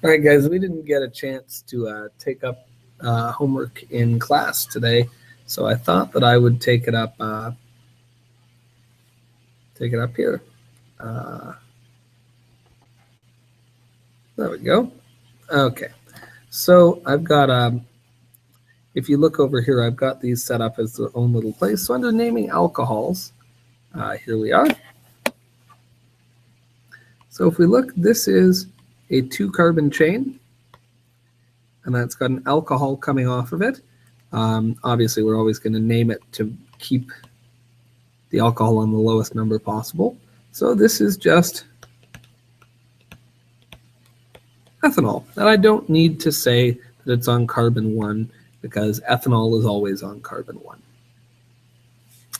All right, guys, we didn't get a chance to take up homework in class today, so I thought that I would take it up here. There we go. Okay, so I've got if you look over here, I've got these set up as their own little place. So under naming alcohols, here we are. So if we look, this is a 2-carbon chain, and that's got an alcohol coming off of it. Obviously, we're always going to name it to keep the alcohol on the lowest number possible. So this is just ethanol, and I don't need to say that it's on carbon 1 because ethanol is always on carbon 1.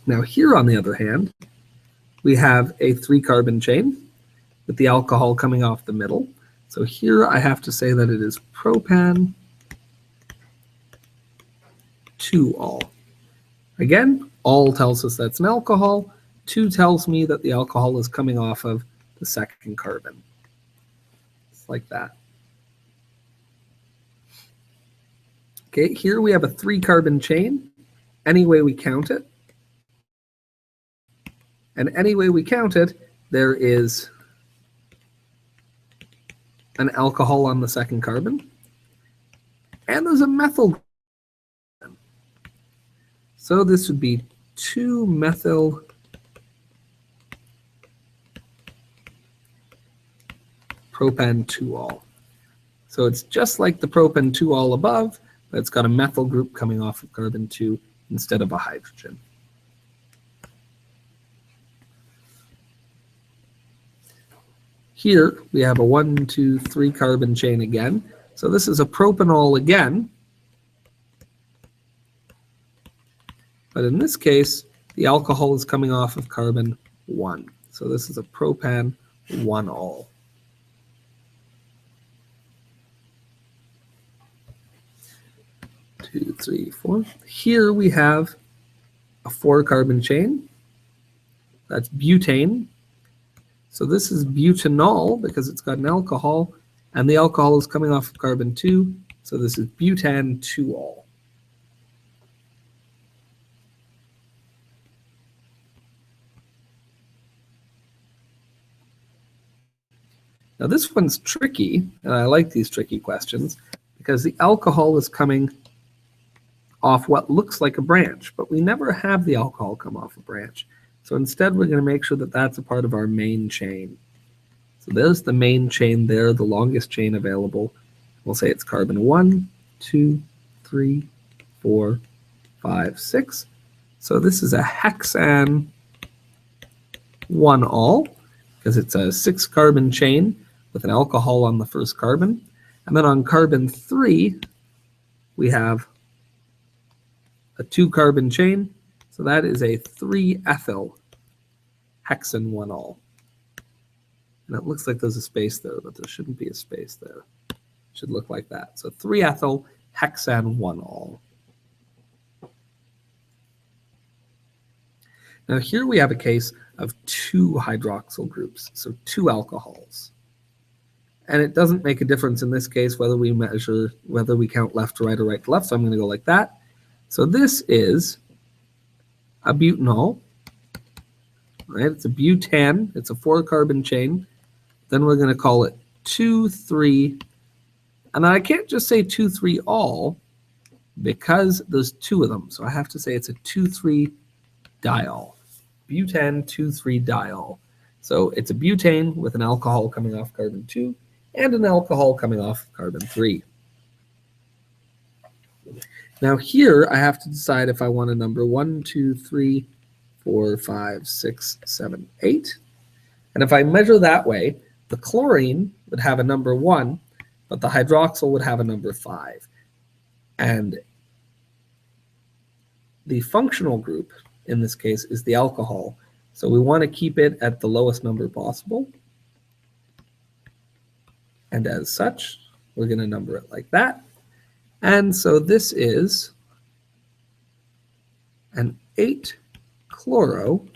Now here, on the other hand, we have a 3-carbon chain with the alcohol coming off the middle. So here I have to say that it is propan 2-ol. Again, all tells us that's an alcohol. 2 tells me that the alcohol is coming off of the second carbon. It's like that. Okay, here we have a 3-carbon chain, any way we count it. And any way we count it, there is an alcohol on the second carbon, and there's a methyl group. So this would be 2-methyl propan 2-ol. So it's just like the propan 2-ol above, but it's got a methyl group coming off of carbon 2 instead of a hydrogen. Here we have a 1, 2, 3 carbon chain again. So this is a propanol again. But in this case, the alcohol is coming off of carbon 1. So this is a propan 1-ol. Two, three, four. Here we have a 4-carbon chain. That's butane. So this is butanol because it's got an alcohol, and the alcohol is coming off of carbon 2. So this is butan 2-ol. Now this one's tricky, and I like these tricky questions because the alcohol is coming off what looks like a branch, but we never have the alcohol come off a branch. So instead, we're going to make sure that that's a part of our main chain. So there's the main chain there, the longest chain available. We'll say it's carbon 1, 2, 3, 4, 5, 6. So this is a hexane 1-ol because it's a 6-carbon chain with an alcohol on the first carbon. And then on carbon 3, we have a 2-carbon chain. So that is a 3-ethyl hexane 1-ol. And it looks like there's a space there, but there shouldn't be a space there. It should look like that. So 3-ethyl hexane 1-ol. Now here we have a case of 2 hydroxyl groups, so 2 alcohols. And it doesn't make a difference in this case whether we count left to right or right to left, so I'm going to go like that. So this is a butanol, right? It's a butan. It's a 4-carbon chain. Then we're going to call it 2,3. And I can't just say 2,3-ol because there's 2 of them. So I have to say it's a 2,3-diol. Butan 2,3-diol. So it's a butane with an alcohol coming off carbon 2 and an alcohol coming off carbon 3. Now here I have to decide if I want to number 1, 2, 3, 4, 5, 6, 7, 8. And if I measure that way, the chlorine would have a number 1, but the hydroxyl would have a number 5. And the functional group in this case is the alcohol. So we want to keep it at the lowest number possible. And as such, we're going to number it like that. And so this is an 8-chloro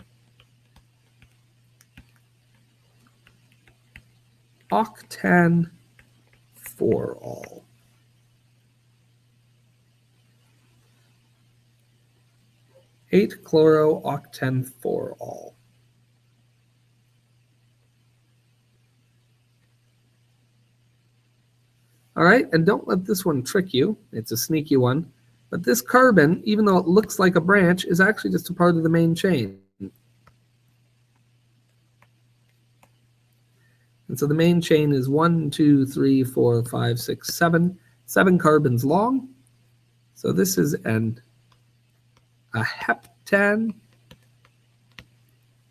octan 4-ol. Eight chlorooctane 4-ol. All right, and don't let this one trick you. It's a sneaky one. But this carbon, even though it looks like a branch, is actually just a part of the main chain. And so the main chain is 1, 2, 3, 4, 5, 6, 7. 7 carbons long. So this is a heptane.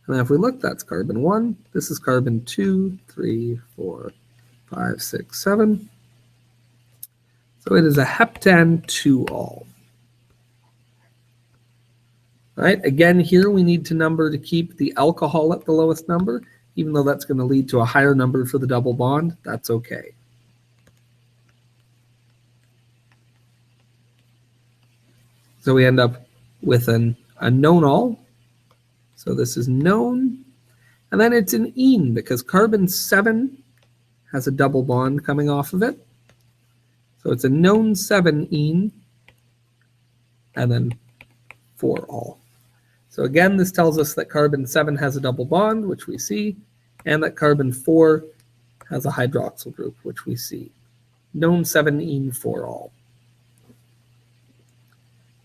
And if we look, that's carbon 1. This is carbon 2, 3, 4, 5, 6, 7. So it is a heptane 2-ol. Right? Again, here we need to number to keep the alcohol at the lowest number, even though that's going to lead to a higher number for the double bond. That's okay. So we end up with a nonol. So this is known. And then it's an ene because carbon 7 has a double bond coming off of it. So it's a known 7-ene and then 4-ol. So again, this tells us that carbon 7 has a double bond, which we see, and that carbon 4 has a hydroxyl group, which we see. Known 7-ene 4-ol.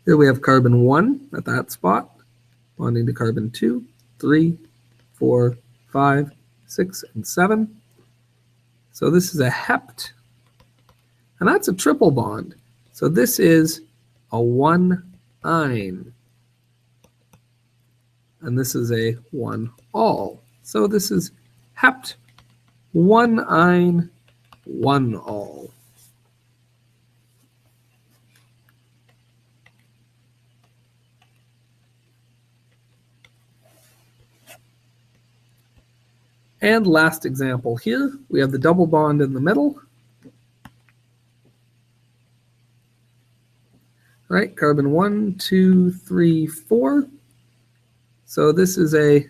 Here we have carbon 1 at that spot, bonding to carbon 2, 3, 4, 5, 6, and 7. So this is a hept, and that's a triple bond. So this is a 1-ine. And this is a 1-ol. So this is hept 1-ine 1-ol. And last example here, we have the double bond in the middle. All right, carbon 1, 2, 3, 4. So this is a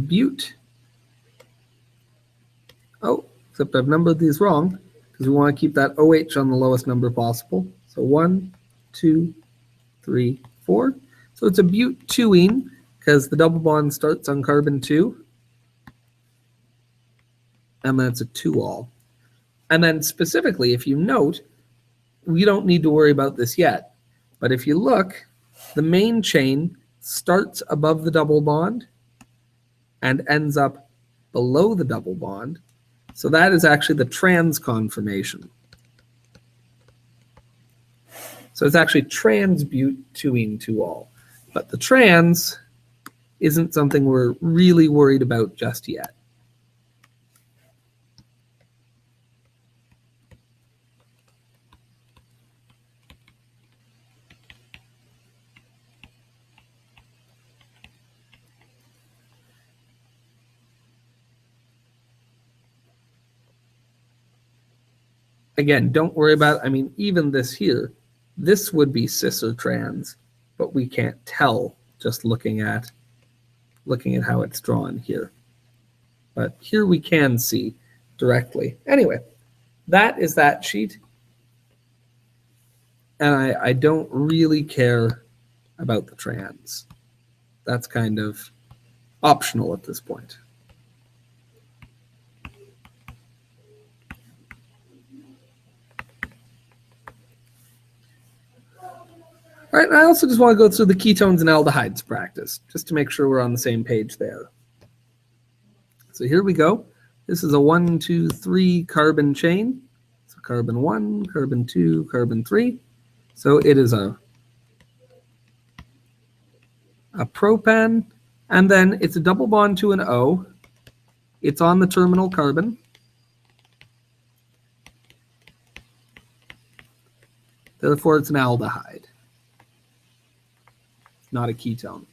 bute. Oh, except I've numbered these wrong because we want to keep that OH on the lowest number possible. So 1, 2, 3, 4. So it's a bute 2-ene because the double bond starts on carbon 2. And then it's a 2-ol. And then specifically, if you note, we don't need to worry about this yet. But if you look, the main chain starts above the double bond and ends up below the double bond. So that is actually the trans conformation. So it's actually trans bute 2-ene 2-ol. But the trans isn't something we're really worried about just yet. Again, don't worry about, I mean, even this here, this would be cis or trans, but we can't tell just looking at how it's drawn here. But here we can see directly. Anyway, that is that sheet. And I don't really care about the trans. That's kind of optional at this point. All right, and I also just want to go through the ketones and aldehydes practice, just to make sure we're on the same page there. So here we go. This is a 1, 2, 3 carbon chain. So carbon 1, carbon 2, carbon 3. So it is a propan, and then it's a double bond to an O. It's on the terminal carbon. Therefore, it's an aldehyde. Not a ketone.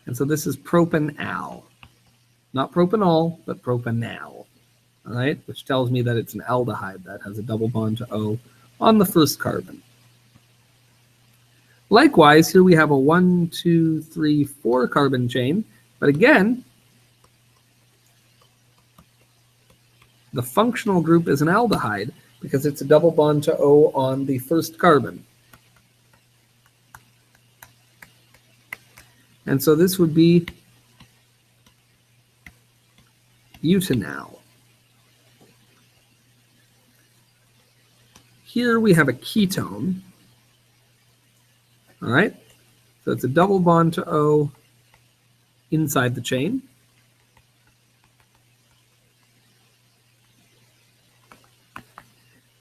And so this is propanal. Not propanol, but propanal. All right, which tells me that it's an aldehyde that has a double bond to O on the first carbon. Likewise, here we have a 1, 2, 3, 4 carbon chain. But again, The functional group is an aldehyde because it's a double bond to O on the first carbon. And so this would be butanal. Here we have a ketone. All right, so it's a double bond to O inside the chain.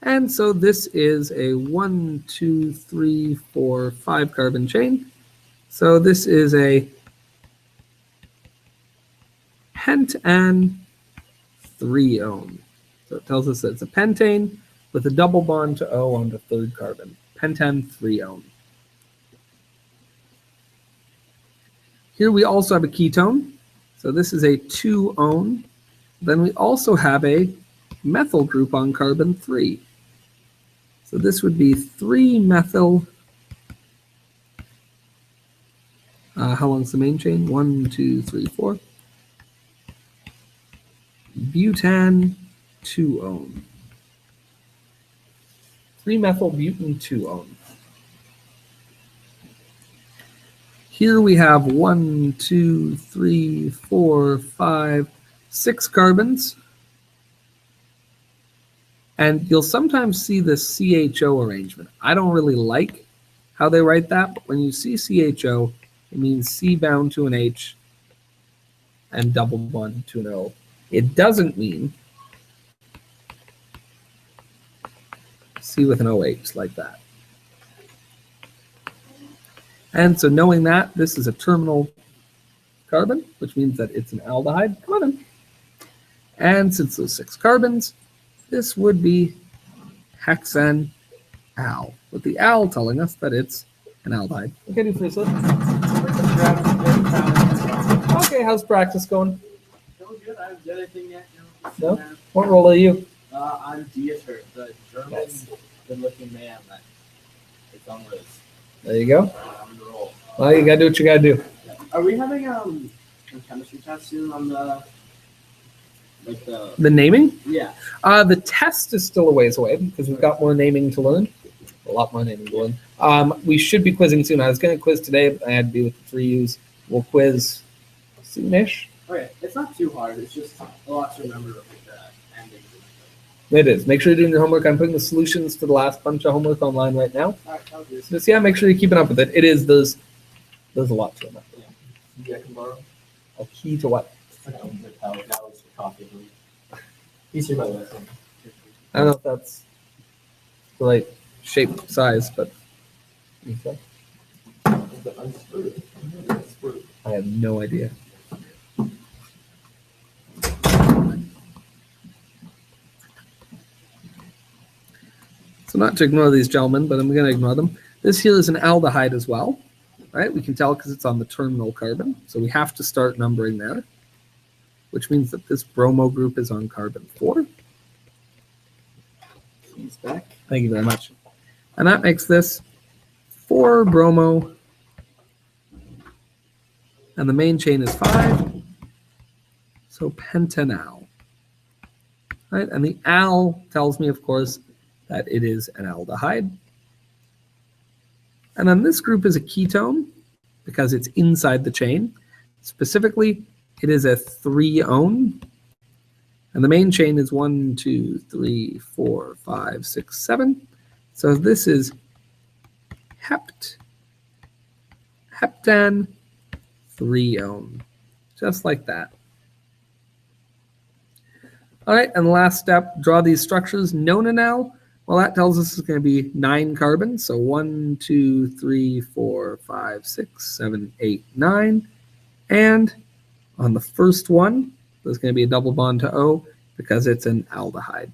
And so this is a 1, 2, 3, 4, 5 carbon chain. So this is a pentan 3-one. So it tells us that it's a pentane with a double bond to O on the third carbon. Pentan 3-one. Here we also have a ketone. So this is a 2-one. Then we also have a methyl group on carbon 3. So this would be 3-methyl. How long's the main chain? 1, 2, 3, 4. Butan 2-one. 3-methyl butan 2-one. Here we have 1, 2, 3, 4, 5, 6 carbons. And you'll sometimes see the CHO arrangement. I don't really like how they write that, but when you see CHO, it means C bound to an H and double bond to an O. It doesn't mean C with an OH like that. And so knowing that, this is a terminal carbon, which means that it's an aldehyde. Come on in. And since those 6 carbons, this would be hexane al, with the al telling us that it's an aldehyde. Okay, do first. Okay, how's practice going? Going good. I haven't done anything yet. No? What role are you? I'm Dieter, the German good-looking man that it's on Liz. There you go. I'm the role. Well, you gotta do what you gotta do. Yeah. Are we having a chemistry test soon on the The naming? Yeah. The test is still a ways away because we've got more naming to learn. A lot more naming to learn. We should be quizzing soon. I was going to quiz today, but I had to be with the 3Us. We'll quiz soonish. Okay, it's not too hard. It's just a lot to remember with the endings. It is. Make sure you're doing your homework. I'm putting the solutions for the last bunch of homework online right now. All right, I'll do this. Just yeah, make sure you're keeping up with it. It is there's a lot to remember. Yeah. I can borrow. A key to what? That was the coffee. He's here by the way. I don't know if that's the right shape size, but okay. I have no idea. So not to ignore these gentlemen, but I'm going to ignore them. This here is an aldehyde as well, right? We can tell because it's on the terminal carbon. So we have to start numbering there, which means that this bromo group is on carbon 4. He's back. Thank you very much. And that makes this 4 bromo. And the main chain is 5. So pentanal. Right? And the al tells me, of course, that it is an aldehyde. And then this group is a ketone because it's inside the chain. Specifically, it is a 3-one. And the main chain is 1, 2, 3, 4, 5, 6, 7. So this is heptan 3-one, just like that. All right, and the last step, draw these structures. Nonanal, well, that tells us it's going to be 9 carbons. So 1, 2, 3, 4, 5, 6, 7, 8, 9. And on the first one, there's going to be a double bond to O because it's an aldehyde.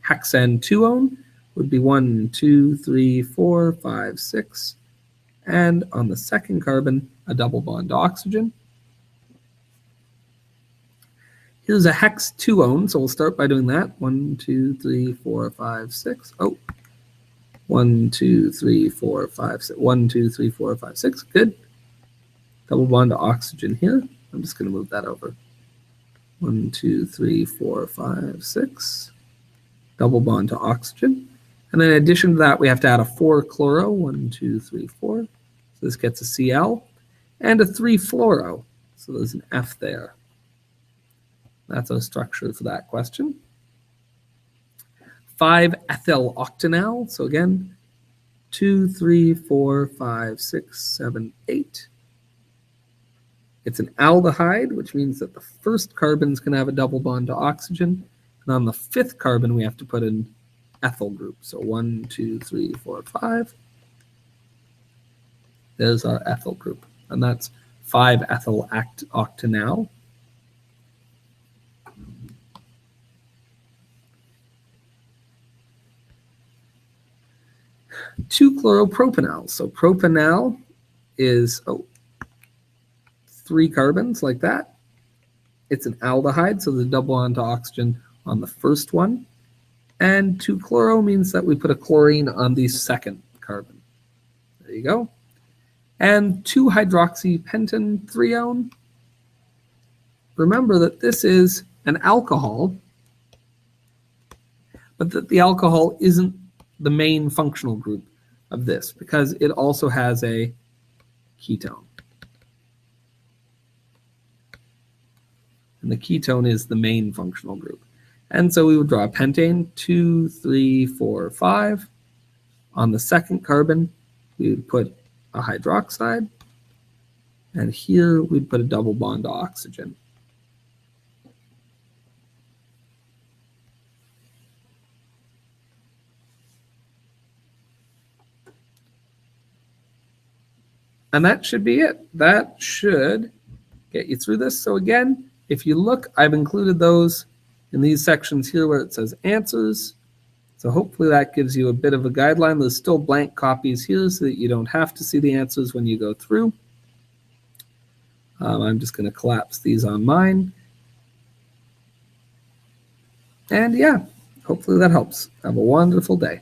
Hexane 2-one would be 1, 2, 3, 4, 5, 6. And on the second carbon, a double bond to oxygen. Here's a hex 2-one, so we'll start by doing that. 1, 2, 3, 4, 5, 6. Oh, 1, 2, 3, 4, 5, 6. 1, 2, 3, 4, 5, 6. Good. Double bond to oxygen here. I'm just going to move that over. 1, 2, 3, 4, 5, 6. Double bond to oxygen. And then in addition to that, we have to add a 4-chloro. 1, 2, 3, 4. So this gets a Cl. And a 3-fluoro. So there's an F there. That's our structure for that question. 5-ethyl octanol. So again, 2, 3, 4, 5, 6, 7, 8. It's an aldehyde, which means that the first carbon is going to have a double bond to oxygen. And on the 5th carbon, we have to put an ethyl group. So 1, 2, 3, 4, 5. There's our ethyl group. And that's 5-ethyl octanol. Cloral Propanol. So propanol is 3 carbons like that. It's an aldehyde, so there's a double bond to oxygen on the first one. And 2-chloro means that we put a chlorine on the 2nd carbon. There you go. And 2-hydroxypentane-threone. Remember that this is an alcohol, but that the alcohol isn't the main functional group of this because it also has a ketone. And the ketone is the main functional group. And so we would draw a pentane, 2, 3, 4, 5. On the 2nd carbon, we would put a hydroxide. And here we'd put a double bond to oxygen. And that should be it. That should get you through this. So again, if you look, I've included those in these sections here where it says answers. So hopefully that gives you a bit of a guideline. There's still blank copies here so that you don't have to see the answers when you go through. I'm just going to collapse these on mine. And yeah, hopefully that helps. Have a wonderful day.